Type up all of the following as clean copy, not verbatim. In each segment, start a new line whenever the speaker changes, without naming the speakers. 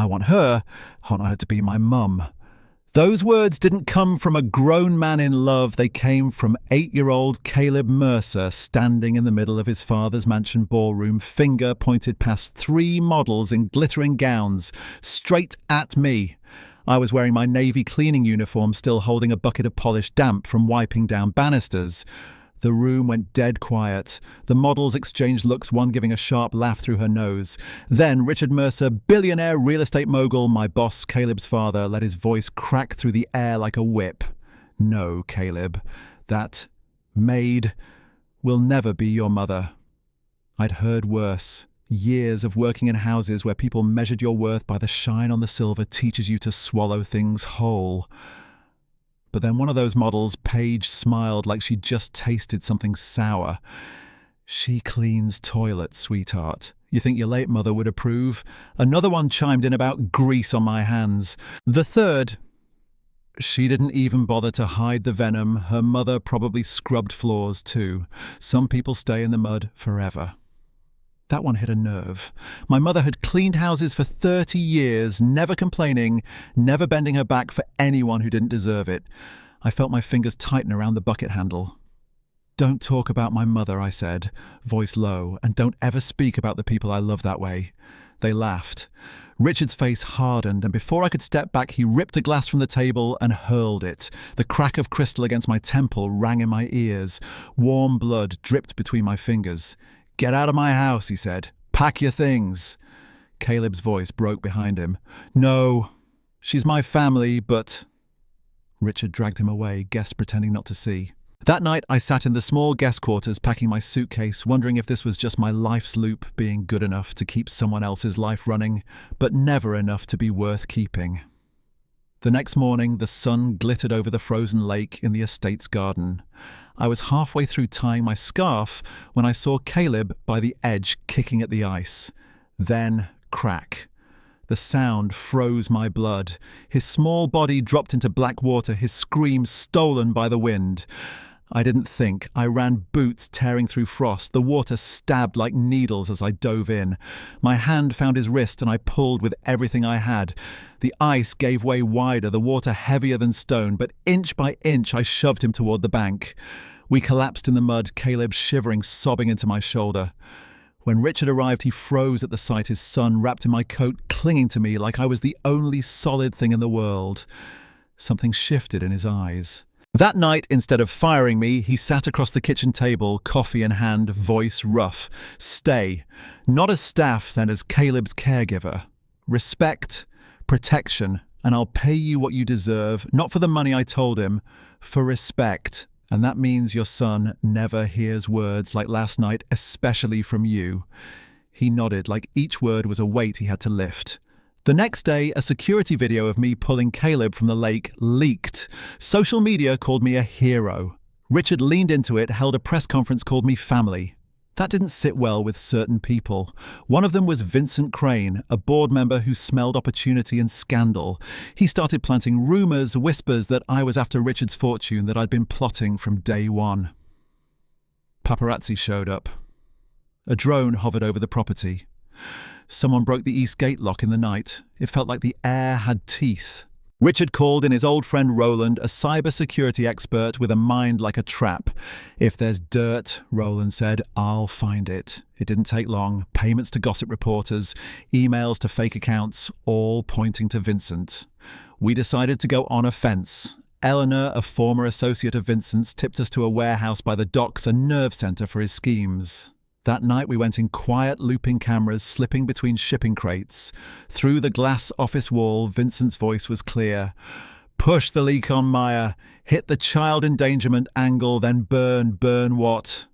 I want her to be my mum. Those words didn't come from a grown man in love. They came from 8-year-old Caleb Mercer standing in the middle of his father's mansion ballroom, finger pointed past 3 models in glittering gowns, straight at me. I was wearing my navy cleaning uniform, still holding a bucket of polished damp from wiping down banisters. The room went dead quiet. The models exchanged looks, one giving a sharp laugh through her nose. Then Richard Mercer, billionaire real estate mogul, my boss, Caleb's father, let his voice crack through the air like a whip. No, Caleb, that Maid will never be your mother. I'd heard worse. Years of working in houses where people measured your worth by the shine on the silver teaches you to swallow things whole. But then one of those models, Paige, smiled like she'd just tasted something sour. She cleans toilets, sweetheart. You think your late mother would approve? Another one chimed in about grease on my hands. The third, she didn't even bother to hide the venom. Her mother probably scrubbed floors too. Some people stay in the mud forever. That one hit a nerve. My mother had cleaned houses for 30 years, never complaining, never bending her back for anyone who didn't deserve it. I felt my fingers tighten around the bucket handle. Don't talk about my mother, I said, voice low, and don't ever speak about the people I love that way. They laughed. Richard's face hardened, and before I could step back, he ripped a glass from the table and hurled it. The crack of crystal against my temple rang in my ears. Warm blood dripped between my fingers. Get out of my house, he said. Pack your things. Caleb's voice broke behind him. No, she's my family, but... Richard dragged him away, guests pretending not to see. That night, I sat in the small guest quarters packing my suitcase, wondering if this was just my life's loop, being good enough to keep someone else's life running, but never enough to be worth keeping. The next morning, the sun glittered over the frozen lake in the estate's garden. I was halfway through tying my scarf when I saw Caleb by the edge kicking at the ice. Then, crack. The sound froze my blood. His small body dropped into black water, his scream stolen by the wind. I didn't think. I ran, boots tearing through frost. The water stabbed like needles as I dove in. My hand found his wrist and I pulled with everything I had. The ice gave way wider, the water heavier than stone, but inch by inch I shoved him toward the bank. We collapsed in the mud, Caleb shivering, sobbing into my shoulder. When Richard arrived, he froze at the sight, his son wrapped in my coat, clinging to me like I was the only solid thing in the world. Something shifted in his eyes. That night, instead of firing me, he sat across the kitchen table, coffee in hand, voice rough. Stay. Not as staff, then as Caleb's caregiver. Respect, protection, and I'll pay you what you deserve, not for the money I told him, for respect. And that means your son never hears words like last night, especially from you. He nodded like each word was a weight he had to lift. The next day, a security video of me pulling Caleb from the lake leaked. Social media called me a hero. Richard leaned into it, held a press conference, called me family. That didn't sit well with certain people. One of them was Vincent Crane, a board member who smelled opportunity and scandal. He started planting rumours, whispers that I was after Richard's fortune, that I'd been plotting from day one. Paparazzi showed up. A drone hovered over the property. Someone broke the east gate lock in the night. It felt like the air had teeth. Richard called in his old friend Roland, a cybersecurity expert with a mind like a trap. If there's dirt, Roland said, I'll find it. It didn't take long. Payments to gossip reporters, emails to fake accounts, all pointing to Vincent. We decided to go on a fence. Eleanor, a former associate of Vincent's, tipped us to a warehouse by the docks, a nerve centre for his schemes. That night we went in quiet, looping cameras, slipping between shipping crates. Through the glass office wall, Vincent's voice was clear. Push the leak on Maya. Hit the child endangerment angle, then burn what?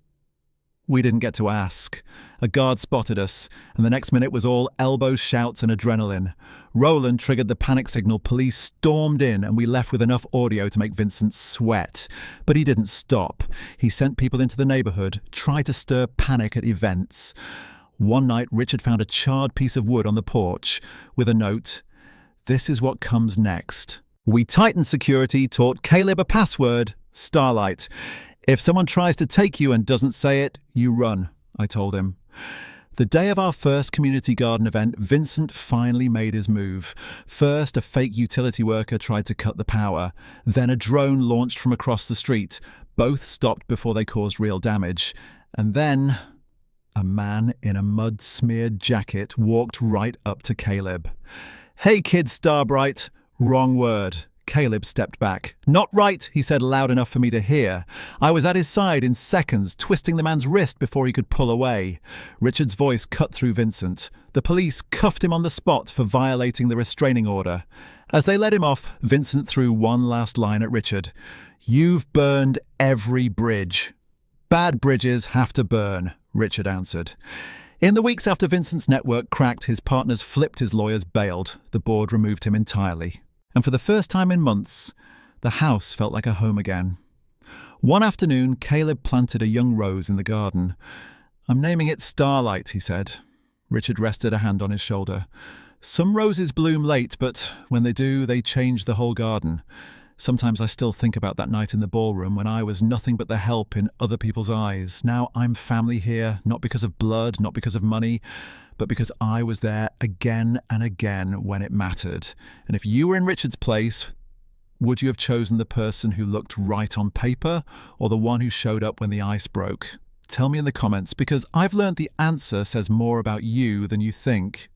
We didn't get to ask. A guard spotted us, and the next minute was all elbows, shouts, and adrenaline. Roland triggered the panic signal, police stormed in, and we left with enough audio to make Vincent sweat. But he didn't stop. He sent people into the neighbourhood, tried to stir panic at events. One night, Richard found a charred piece of wood on the porch, with a note, "This is what comes next." We tightened security, taught Caleb a password, Starlight. If someone tries to take you and doesn't say it, you run, I told him. The day of our first community garden event, Vincent finally made his move. First, a fake utility worker tried to cut the power. Then a drone launched from across the street. Both stopped before they caused real damage. And then a man in a mud-smeared jacket walked right up to Caleb. "Hey, kid Starbright." Wrong word. Caleb stepped back. "Not right," he said loud enough for me to hear. I was at his side in seconds, twisting the man's wrist before he could pull away. Richard's voice cut through Vincent. The police cuffed him on the spot for violating the restraining order. As they let him off, Vincent threw one last line at Richard. "You've burned every bridge." "Bad bridges have to burn," Richard answered. In the weeks after Vincent's network cracked, his partners flipped, his lawyers bailed. The board removed him entirely. And for the first time in months, the house felt like a home again. One afternoon, Caleb planted a young rose in the garden. "I'm naming it Starlight," he said. Richard rested a hand on his shoulder. "Some roses bloom late, but when they do, they change the whole garden. Sometimes I still think about that night in the ballroom when I was nothing but the help in other people's eyes. Now I'm family here, not because of blood, not because of money, but because I was there again and again when it mattered. And if you were in Richard's place, would you have chosen the person who looked right on paper or the one who showed up when the ice broke? Tell me in the comments, because I've learned the answer says more about you than you think.